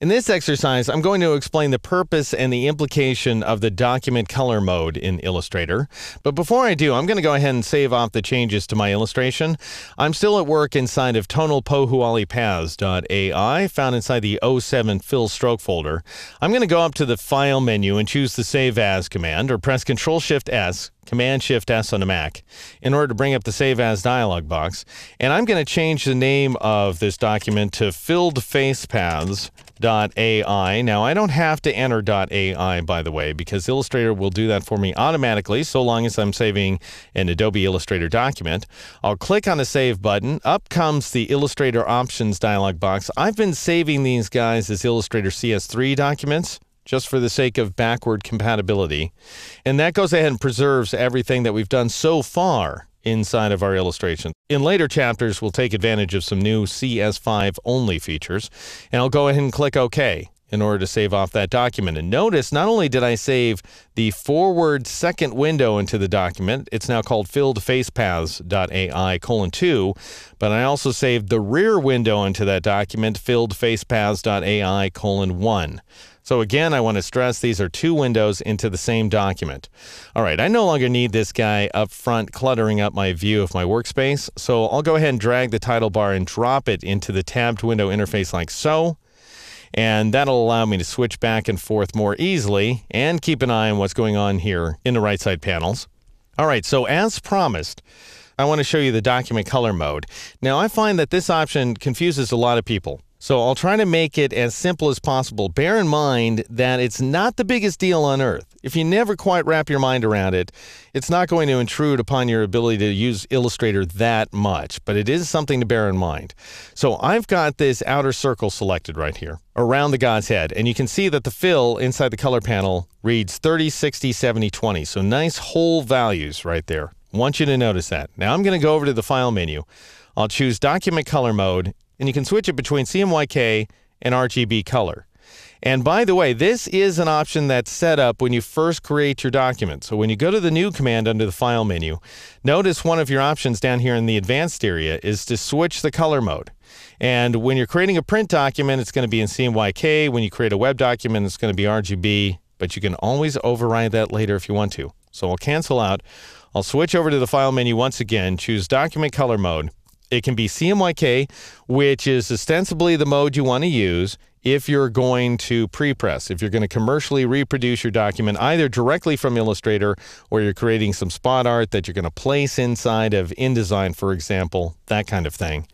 In this exercise, I'm going to explain the purpose and the implication of the document color mode in Illustrator. But before I do, I'm going to go ahead and save off the changes to my illustration. I'm still at work inside of tonalpohualipaths.ai, found inside the 07 Fill Stroke folder. I'm going to go up to the File menu and choose the Save As command, or press Ctrl-Shift-S, Command-Shift-S on a Mac in order to bring up the Save As dialog box. And I'm going to change the name of this document to FilledFacePaths.ai. Now, I don't have to enter .ai, by the way, because Illustrator will do that for me automatically so long as I'm saving an Adobe Illustrator document. I'll click on the Save button. Up comes the Illustrator Options dialog box. I've been saving these guys as Illustrator CS3 documents, just for the sake of backward compatibility. And that goes ahead and preserves everything that we've done so far inside of our illustration. In later chapters, we'll take advantage of some new CS5 only features, and I'll go ahead and click OK in order to save off that document. And notice, not only did I save the forward second window into the document, it's now called FilledFacePaths.ai:2, but I also saved the rear window into that document, FilledFacePaths.ai:1. So again, I want to stress these are two windows into the same document. All right, I no longer need this guy up front cluttering up my view of my workspace, so I'll go ahead and drag the title bar and drop it into the tabbed window interface like so. And that'll allow me to switch back and forth more easily and keep an eye on what's going on here in the right side panels. All right, so as promised, I want to show you the document color mode. Now, I find that this option confuses a lot of people, so I'll try to make it as simple as possible. Bear in mind that it's not the biggest deal on earth. If you never quite wrap your mind around it, it's not going to intrude upon your ability to use Illustrator that much, but it is something to bear in mind. So I've got this outer circle selected right here around the God's head, and you can see that the fill inside the color panel reads 30, 60, 70, 20. So nice whole values right there. I want you to notice that. Now I'm going to go over to the File menu. I'll choose Document Color Mode, and you can switch it between CMYK and RGB color. And by the way, this is an option that's set up when you first create your document. So when you go to the New command under the File menu, notice one of your options down here in the Advanced area is to switch the color mode. And when you're creating a print document, it's going to be in CMYK. When you create a web document, it's going to be RGB, but you can always override that later if you want to. So I'll cancel out. I'll switch over to the File menu once again, choose Document Color Mode. It can be CMYK, which is ostensibly the mode you want to use if you're going to pre-press, if you're going to commercially reproduce your document either directly from Illustrator or you're creating some spot art that you're going to place inside of InDesign, for example, that kind of thing.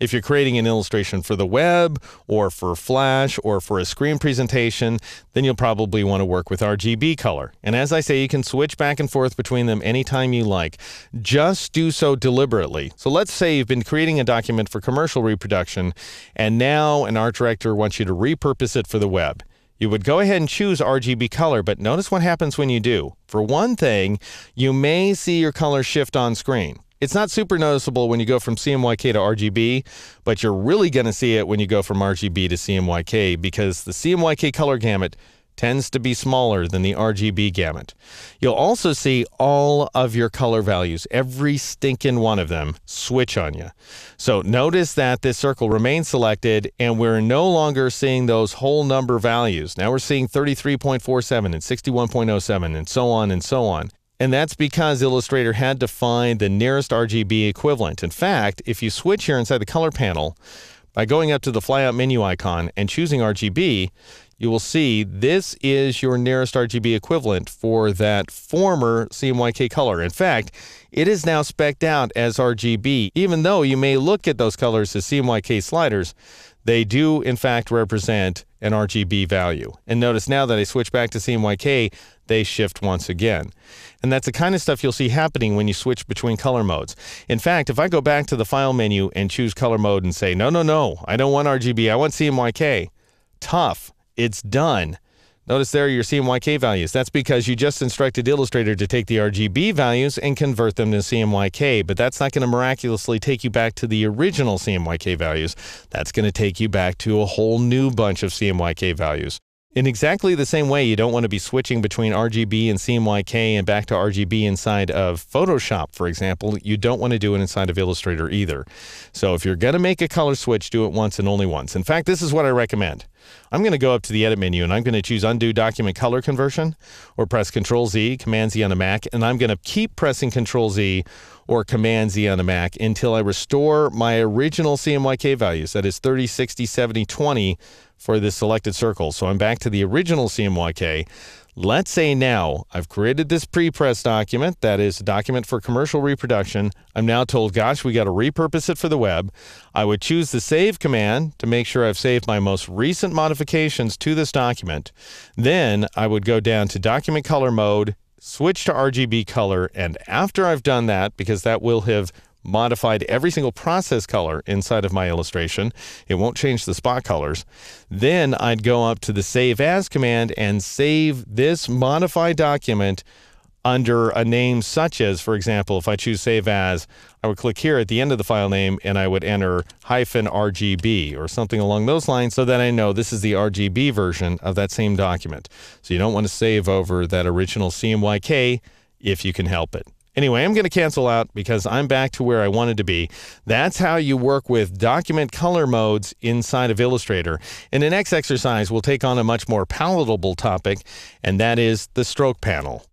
If you're creating an illustration for the web or for Flash or for a screen presentation, then you'll probably want to work with RGB color. And as I say, you can switch back and forth between them anytime you like. Just do so deliberately. So let's say you've been creating a document for commercial reproduction, and now an art director wants you to repurpose it for the web. You would go ahead and choose RGB color, but notice what happens when you do. For one thing, you may see your color shift on screen. It's not super noticeable when you go from CMYK to RGB, but you're really going to see it when you go from RGB to CMYK because the CMYK color gamut tends to be smaller than the RGB gamut. You'll also see all of your color values, every stinking one of them, switch on you. So notice that this circle remains selected and we're no longer seeing those whole number values. Now we're seeing 33.47 and 61.07 and so on and so on. And that's because Illustrator had to find the nearest RGB equivalent. In fact, if you switch here inside the color panel, by going up to the flyout menu icon and choosing RGB, you will see this is your nearest RGB equivalent for that former CMYK color. In fact, it is now spec'd out as RGB. Even though you may look at those colors as CMYK sliders, they do in fact represent an RGB value. And notice now that I switch back to CMYK, they shift once again. And that's the kind of stuff you'll see happening when you switch between color modes. In fact, if I go back to the File menu and choose color mode and say, no, I don't want RGB, I want CMYK, tough. It's done. Notice there are your CMYK values. That's because you just instructed Illustrator to take the RGB values and convert them to CMYK, but that's not going to miraculously take you back to the original CMYK values. That's going to take you back to a whole new bunch of CMYK values. In exactly the same way, you don't want to be switching between RGB and CMYK and back to RGB inside of Photoshop, for example. You don't want to do it inside of Illustrator either. So if you're going to make a color switch, do it once and only once. In fact, this is what I recommend. I'm going to go up to the Edit menu, and I'm going to choose Undo Document Color Conversion, or press Control-Z, Command-Z on a Mac, and I'm going to keep pressing Control-Z or Command-Z on a Mac until I restore my original CMYK values, that is 30, 60, 70, 20, for this selected circle. So I'm back to the original CMYK. Let's say now I've created this pre-press document, that is a document for commercial reproduction. I'm now told, gosh, we got to repurpose it for the web. I would choose the Save command to make sure I've saved my most recent modifications to this document. Then I would go down to Document Color Mode, switch to RGB color, and after I've done that, because that will have modified every single process color inside of my illustration, it won't change the spot colors, then I'd go up to the Save As command and save this modified document under a name such as, for example, if I choose Save As, I would click here at the end of the file name and I would enter -RGB or something along those lines so that I know this is the RGB version of that same document. So you don't want to save over that original CMYK if you can help it. Anyway, I'm going to cancel out because I'm back to where I wanted to be. That's how you work with document color modes inside of Illustrator. In the next exercise, we'll take on a much more palatable topic, and that is the stroke panel.